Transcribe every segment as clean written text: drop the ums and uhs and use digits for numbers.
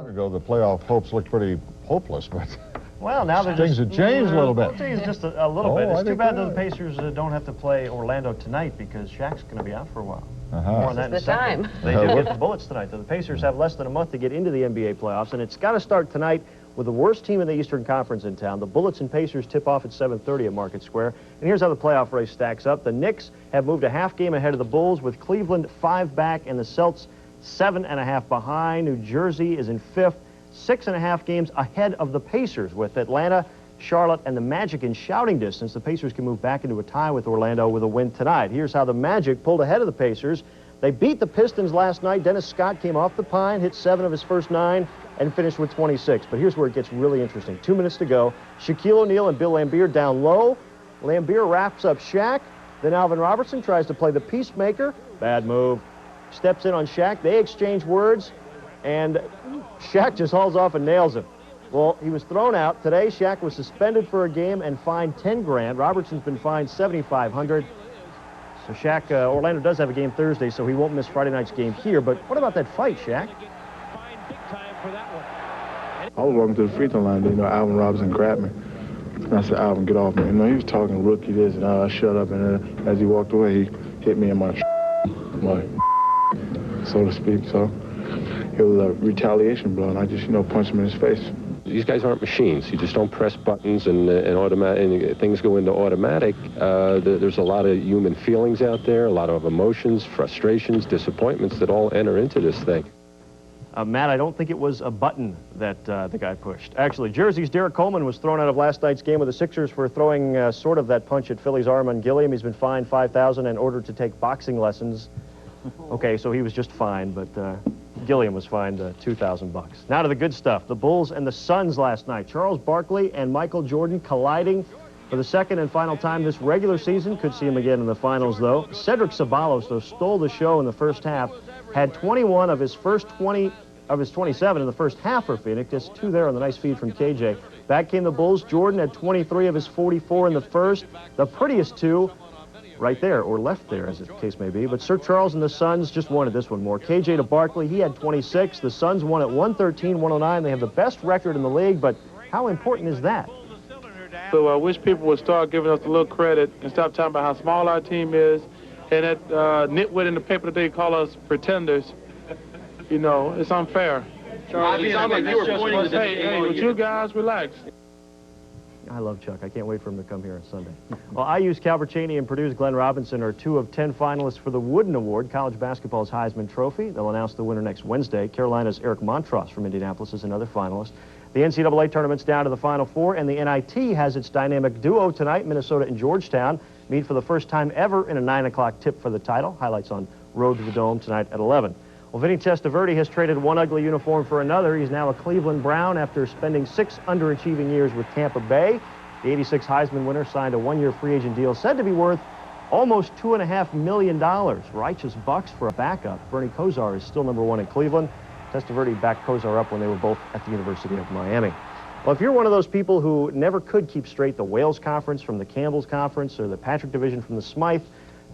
long ago, the playoff hopes looked pretty hopeless, but well, now things have changed a little bit. I'll change just a little bit. It's too bad that the Pacers don't have to play Orlando tonight because Shaq's going to be out for a while. More on that in a second. They do get the Bullets tonight. The Pacers have less than a month to get into the NBA playoffs, and it's got to start tonight with the worst team in the Eastern Conference in town. The Bullets and Pacers tip off at 7:30 at Market Square. And here's how the playoff race stacks up. The Knicks have moved a half game ahead of the Bulls, with Cleveland 5 back and the Celts 7.5 behind. New Jersey is in 5th, 6.5 games ahead of the Pacers, with Atlanta, Charlotte, and the Magic in shouting distance. The Pacers can move back into a tie with Orlando with a win tonight. Here's how the Magic pulled ahead of the Pacers. They beat the Pistons last night. Dennis Scott came off the pine, hit 7 of his first 9, and finished with 26. But here's where it gets really interesting. 2 minutes to go. Shaquille O'Neal and Bill Laimbeer down low. Laimbeer wraps up Shaq. Then Alvin Robertson tries to play the peacemaker. Bad move. Steps in on Shaq. They exchange words, and Shaq just hauls off and nails him. Well, he was thrown out. Today, Shaq was suspended for a game and fined 10 grand. Robertson's been fined $7,500. So Shaq, Orlando does have a game Thursday, so he won't miss Friday night's game here. But what about that fight, Shaq? I was walking to the free throw line, you know, Alvin Robertson grabbed me. And I said, Alvin, get off me. You know, he was talking rookie this, and I shut up, and as he walked away, he hit me in my so to speak. So it was a retaliation blow, and I just, you know, punched him in his face. These guys aren't machines. You just don't press buttons and things go into automatic. There's a lot of human feelings out there, a lot of emotions, frustrations, disappointments that all enter into this thing. Matt, I don't think it was a button that the guy pushed. Actually, Jersey's Derek Coleman was thrown out of last night's game with the Sixers for throwing sort of that punch at Philly's Armand Gilliam. He's been fined $5,000 and ordered to take boxing lessons. Okay, so he was just fined, but Gilliam was fined $2,000. Now to the good stuff. The Bulls and the Suns last night. Charles Barkley and Michael Jordan colliding for the second and final time this regular season. Could see him again in the finals, though. Cedric Ceballos, though, stole the show in the first half. Had 21 of his first 20 of his 27 in the first half for Phoenix. Just 2 there on the nice feed from KJ. Back came the Bulls. Jordan had 23 of his 44 in the first. The prettiest 2 right there, or left there, as the case may be. But Sir Charles and the Suns just wanted this one more. KJ to Barkley, he had 26. The Suns won at 113-109. They have the best record in the league, but how important is that? So I wish people would start giving us a little credit and stop talking about how small our team is. And that nitwit in the paper today call us pretenders. You know, it's unfair. Charles, it sounds like you were pointing to this. Hey, would you guys relax? I love Chuck. I can't wait for him to come here on Sunday. Well, IU's Calvert Cheney and Purdue's Glenn Robinson are 2 of 10 finalists for the Wooden Award, college basketball's Heisman Trophy. They'll announce the winner next Wednesday. Carolina's Eric Montross from Indianapolis is another finalist. The NCAA tournament's down to the Final Four, and the NIT has its dynamic duo tonight. Minnesota and Georgetown meet for the first time ever in a 9 o'clock tip for the title. Highlights on Road to the Dome tonight at 11. Well, Vinny Testaverde has traded one ugly uniform for another. He's now a Cleveland Brown after spending 6 underachieving years with Tampa Bay. The '86 Heisman winner signed a 1-year free agent deal said to be worth almost $2.5 million. Righteous bucks for a backup. Bernie Kosar is still #1 in Cleveland. Testaverde backed Kosar up when they were both at the University of Miami. Well, if you're one of those people who never could keep straight the Wales Conference from the Campbell's Conference or the Patrick Division from the Smythe,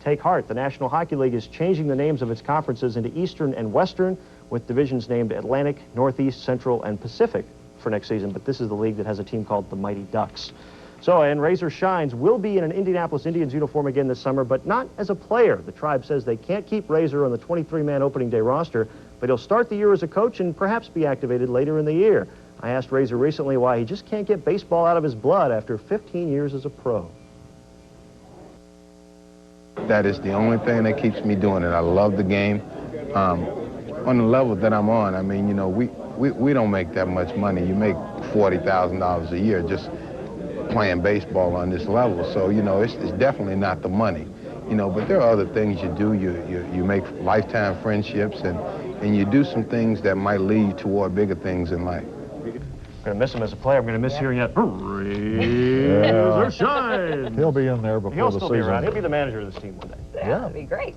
take heart. The National Hockey League is changing the names of its conferences into Eastern and Western, with divisions named Atlantic, Northeast, Central, and Pacific for next season. But this is the league that has a team called the Mighty Ducks. So, and Razor Shines will be in an Indianapolis Indians uniform again this summer, but not as a player. The tribe says they can't keep Razor on the 23-man opening day roster, but he'll start the year as a coach and perhaps be activated later in the year. I asked Razor recently why he just can't get baseball out of his blood after 15 years as a pro. That is the only thing that keeps me doing it. I love the game. On the level that I'm on, I mean, you know, we don't make that much money. You make $40,000 a year just playing baseball on this level. So, you know, it's definitely not the money. You know, but there are other things you do. You make lifetime friendships, and you do some things that might lead you toward bigger things in life. I'm going to miss him as a player. I'm going to miss hearing that. Razor Shine. He'll be in there before the season. He'll still be around. He'll be the manager of this team one day. That would be great.